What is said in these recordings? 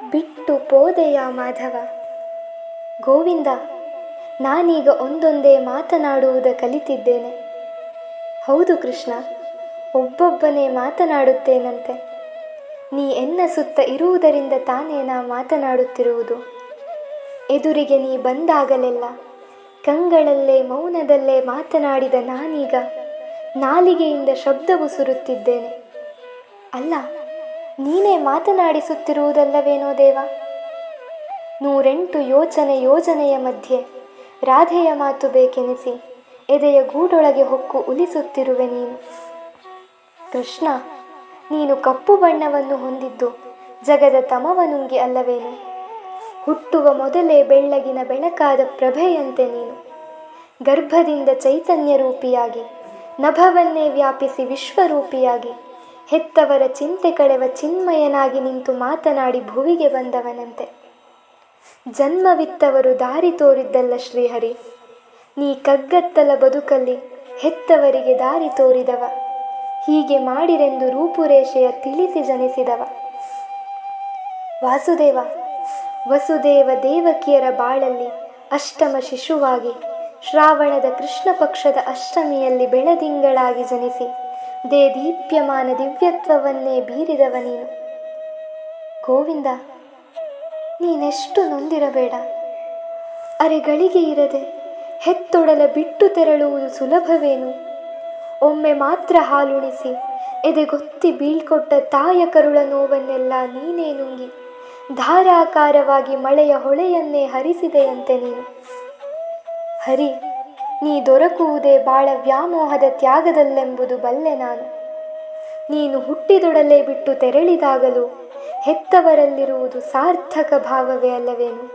ಬಿಟ್ಟು ಪೋದೆಯ ಮಾಧವ. ಗೋವಿಂದ, ನಾನೀಗ ಒಂದೊಂದೇ ಮಾತನಾಡುವುದ ಕಲಿತಿದ್ದೇನೆ. ಹೌದು ಕೃಷ್ಣ, ಒಬ್ಬೊಬ್ಬನೇ ಮಾತನಾಡುತ್ತೇನಂತೆ. ನೀ ಎನ್ನ ಸುತ್ತ ಇರುವುದರಿಂದ ತಾನೇ ನಾ ಮಾತನಾಡುತ್ತಿರುವುದು. ಎದುರಿಗೆ ನೀ ಬಂದಾಗಲೆಲ್ಲ ಕಂಗಳಲ್ಲೇ ಮೌನದಲ್ಲೇ ಮಾತನಾಡಿದ ನಾನೀಗ ನಾಲಿಗೆಯಿಂದ ಶಬ್ದವು ಸುರುತ್ತಿದ್ದೇನೆ. ಅಲ್ಲ, ನೀನೇ ಮಾತನಾಡಿಸುತ್ತಿರುವುದಲ್ಲವೇನೋ ದೇವ? 108 ಯೋಜನೆಯ ಮಧ್ಯೆ ರಾಧೆಯ ಮಾತು ಬೇಕೆನಿಸಿ ಎದೆಯ ಗೂಡೊಳಗೆ ಹೊಕ್ಕು ಉಲಿಸುತ್ತಿರುವೆ ನೀನು. ಕೃಷ್ಣ, ನೀನು ಕಪ್ಪು ಬಣ್ಣವನ್ನು ಹೊಂದಿದ್ದು ಜಗದ ತಮವನುಂಗಿ ಅಲ್ಲವೇನು? ಹುಟ್ಟುವ ಮೊದಲೇ ಬೆಳ್ಳಗಿನ ಬೆಳಕಾದ ಪ್ರಭೆಯಂತೆ ನೀನು. ಗರ್ಭದಿಂದ ಚೈತನ್ಯ ರೂಪಿಯಾಗಿ ನಭವನ್ನೇ ವ್ಯಾಪಿಸಿ ವಿಶ್ವರೂಪಿಯಾಗಿ ಹೆತ್ತವರ ಚಿಂತೆ ಕಳೆವ ಚಿನ್ಮಯನಾಗಿ ನಿಂತು ಮಾತನಾಡಿ ಭುವಿಗೆ ಬಂದವನಂತೆ. ಜನ್ಮವಿತ್ತವರು ದಾರಿ ತೋರಿದ್ದಲ್ಲ ಶ್ರೀಹರಿ, ನೀ ಕಗ್ಗತ್ತಲ ಬದುಕಲ್ಲಿ ಹೆತ್ತವರಿಗೆ ದಾರಿ ತೋರಿದವ. ಹೀಗೆ ಮಾಡಿರೆಂದು ರೂಪುರೇಷೆಯ ತಿಳಿಸಿ ಜನಿಸಿದವ. ವಾಸುದೇವ, ವಸುದೇವ ದೇವಕಿಯರ ಬಾಳಲ್ಲಿ ಅಷ್ಟಮ ಶಿಶುವಾಗಿ ಶ್ರಾವಣದ ಕೃಷ್ಣ ಪಕ್ಷದ ಅಷ್ಟಮಿಯಲ್ಲಿ ಬೆಳದಿಂಗಳಾಗಿ ಜನಿಸಿ ದೀಪ್ಯಮಾನ ದಿವ್ಯತ್ವವನ್ನೇ ಬೀರಿದವ ನೀನು. ಗೋವಿಂದ, ನೀನೆಷ್ಟು ನೊಂದಿರಬೇಡ. ಅರೆಗಳಿಗೆ ಇರದೆ ಹೆತ್ತೊಡಲ ಬಿಟ್ಟು ತೆರಳುವುದು ಸುಲಭವೇನು? ಒಮ್ಮೆ ಮಾತ್ರ ಹಾಲುಣಿಸಿ ಎದೆಗೊತ್ತಿ ಬೀಳ್ಕೊಟ್ಟ ತಾಯ ಕರುಳ ನೋವನ್ನೆಲ್ಲ ನೀನೇ ನುಂಗಿ ಧಾರಾಕಾರವಾಗಿ ಮಳೆಯ ಹೊಳೆಯನ್ನೇ ಹರಿಸಿದೆಯಂತೆ ನೀನು. ಹರಿ, ನೀ ದೊರಕುವುದೇ ಬಾಳ ವ್ಯಾಮೋಹದ ತ್ಯಾಗದಲ್ಲೆಂಬುದು ಬಲ್ಲೆ ನಾನು. ನೀನು ಹುಟ್ಟಿದೊಡಲೇ ಬಿಟ್ಟು ತೆರಳಿದಾಗಲೂ ಹೆತ್ತವರಲ್ಲಿರುವುದು ಸಾರ್ಥಕ ಭಾವವೇ ಅಲ್ಲವೇನು?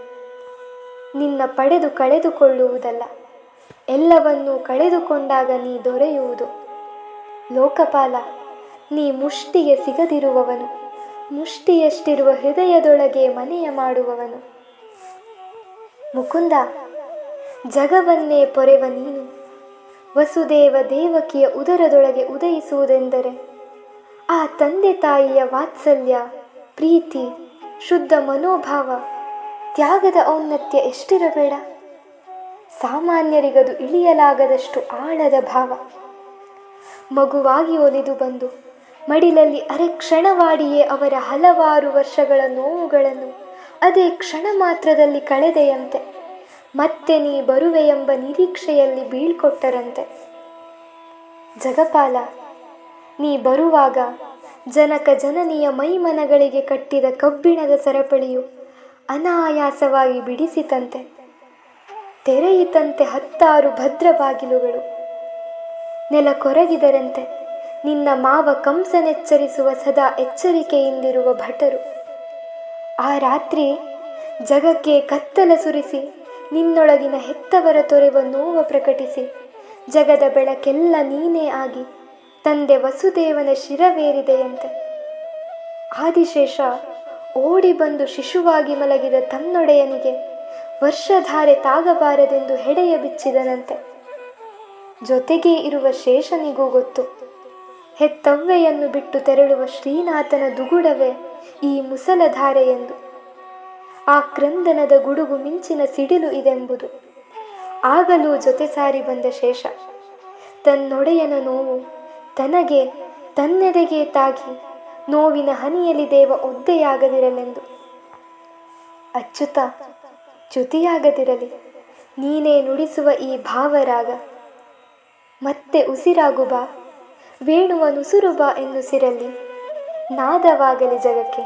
ನಿನ್ನ ಪಡೆದು ಕಳೆದುಕೊಳ್ಳುವುದಲ್ಲ, ಎಲ್ಲವನ್ನೂ ಕಳೆದುಕೊಂಡಾಗ ನೀ ದೊರೆಯುವುದು. ಲೋಕಪಾಲ, ನೀ ಮುಷ್ಟಿಗೆ ಸಿಗದಿರುವವನು, ಮುಷ್ಟಿಯಷ್ಟಿರುವ ಹೃದಯದೊಳಗೆ ಮನೆಯ ಮಾಡುವವನು. ಮುಕುಂದ, ಜಗವನ್ನೇ ಪೊರೆವ ನೀನು ವಸುದೇವ ದೇವಕಿಯ ಉದರದೊಳಗೆ ಉದಯಿಸುವುದೆಂದರೆ ಆ ತಂದೆ ತಾಯಿಯ ವಾತ್ಸಲ್ಯ, ಪ್ರೀತಿ, ಶುದ್ಧ ಮನೋಭಾವ, ತ್ಯಾಗದ ಔನ್ನತ್ಯ ಎಷ್ಟಿರಬೇಡ? ಸಾಮಾನ್ಯರಿಗದು ಇಳಿಯಲಾಗದಷ್ಟು ಆಳದ ಭಾವ. ಮಗುವಾಗಿ ಒಲಿದು ಬಂದು ಮಡಿಲಲ್ಲಿ ಕ್ಷಣವಾಡಿಯೇ ಅವರ ಹಲವಾರು ವರ್ಷಗಳ ನೋವುಗಳನ್ನು ಅದೇ ಕ್ಷಣ ಮಾತ್ರದಲ್ಲಿ ಕಳೆದೆಯಂತೆ ಮತ್ತೆ ನೀ ಬರುವೆಯೆಂಬ ನಿರೀಕ್ಷೆಯಲ್ಲಿ ಬೀಳ್ಕೊಟ್ಟರಂತೆ. ಜಗಪಾಲ, ನೀ ಬರುವಾಗ ಜನಕ ಜನನಿಯ ಮೈಮನಗಳಿಗೆ ಕಟ್ಟಿದ ಕಬ್ಬಿಣದ ಸರಪಳಿಯು ಅನಾಯಾಸವಾಗಿ ಬಿಡಿಸಿತಂತೆ. ತೆರೆಯಿತಂತೆ 10 ಭದ್ರ ಬಾಗಿಲುಗಳು. ನೆಲ ಕೊರಗಿದರಂತೆ ನಿನ್ನ ಮಾವ ಕಂಸನೆಚ್ಚರಿಸುವ ಸದಾ ಎಚ್ಚರಿಕೆಯಿಂದಿರುವ ಭಟರು. ಆ ರಾತ್ರಿ ಜಗಕ್ಕೆ ಕತ್ತಲ ಸುರಿಸಿ ನಿನ್ನೊಳಗಿನ ಹೆತ್ತವರ ತೊರೆವ ನೋವ ಪ್ರಕಟಿಸಿ ಜಗದ ಬೆಳಕೆಲ್ಲ ನೀನೇ ಆಗಿ ತಂದೆ ವಸುದೇವನ ಶಿರವೇರಿದೆಯಂತೆ. ಆದಿಶೇಷ ಓಡಿ ಬಂದು ಶಿಶುವಾಗಿ ಮಲಗಿದ ತನ್ನೊಡೆಯನಿಗೆ ವರ್ಷಧಾರೆ ತಾಗಬಾರದೆಂದು ಹೆಡೆಯ ಬಿಚ್ಚಿದನಂತೆ. ಜೊತೆಗೇ ಇರುವ ಶೇಷನಿಗೂ ಗೊತ್ತು, ಹೆತ್ತವ್ವೆಯನ್ನು ಬಿಟ್ಟು ತೆರಳುವ ಶ್ರೀನಾಥನ ದುಗುಡವೇ ಈ ಮುಸಲಧಾರೆ ಎಂದು. ಆ ಕ್ರಂದನದ ಗುಡುಗು ಮಿಂಚಿನ ಸಿಡಿಲು ಇದೆಂಬುದು. ಆಗಲೂ ಜೊತೆ ಸಾರಿ ಬಂದ ಶೇಷ ತನ್ನೊಡೆಯನ ನೋವು ತನಗೆ ತನ್ನೆದೆಗೆ ತಾಗಿ ನೋವಿನ ಹನಿಯಲಿ ದೇವ ಒದ್ದೆಯಾಗದಿರಲೆಂದು. ಅಚ್ಯುತ, ಚ್ಯುತಿಯಾಗದಿರಲಿ ನೀನೇ ನುಡಿಸುವ ಈ ಭಾವರಾಗ. ಮತ್ತೆ ಉಸಿರಾಗು ಬಾ, ವೇಣುವ ನುಸುರು ಬಾ ಎನ್ನುಸಿರಲಿ ನಾದವಾಗಲಿ ಜಗಕ್ಕೆ.